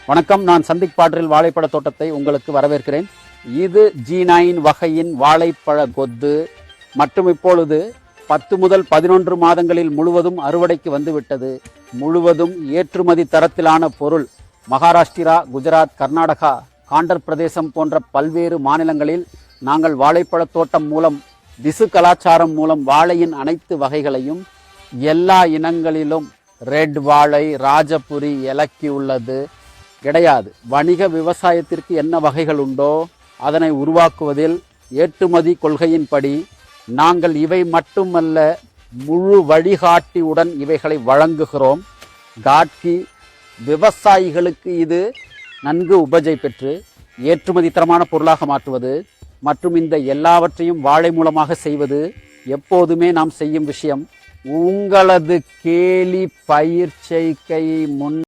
வணக்கம். நான் சந்திக் பாற்றில் வாழைப்பழ தோட்டத்தை உங்களுக்கு வரவேற்கிறேன். இது G9 வகையின் வாழைப்பழ கொத்து மற்றும் இப்பொழுது 10 முதல் 11 மாதங்களில் முழுவதும் அறுவடைக்கு வந்துவிட்டது. முழுவதும் ஏற்றுமதி தரத்திலான பொருள். மகாராஷ்டிரா, குஜராத், கர்நாடகா, ஆந்திர பிரதேசம் போன்ற பல்வேறு மாநிலங்களில் நாங்கள் வாழைப்பழ தோட்டம் மூலம் திசு கலாச்சாரம் மூலம் வாழையின் அனைத்து வகைகளையும் எல்லா இனங்களிலும் ரெட் வாழை, ராஜபுரி, இலக்கி உள்ளது கிடையாது. வணிக விவசாயத்திற்கு என்ன வகைகள் உண்டோ அதனை உருவாக்குவதில் ஏற்றுமதி கொள்கையின்படி நாங்கள் இவை மட்டுமல்ல முழு வழிகாட்டியுடன் இவைகளை வழங்குகிறோம். காட்கி விவசாயிகளுக்கு இது நன்கு உபஜை பெற்று ஏற்றுமதி தரமான பொருளாக மாற்றுவது மற்றும் இந்த எல்லாவற்றையும் வாழை மூலமாக செய்வது எப்போதுமே நாம் செய்யும் விஷயம். உங்களது கேலி பயிர் செய்கை முன்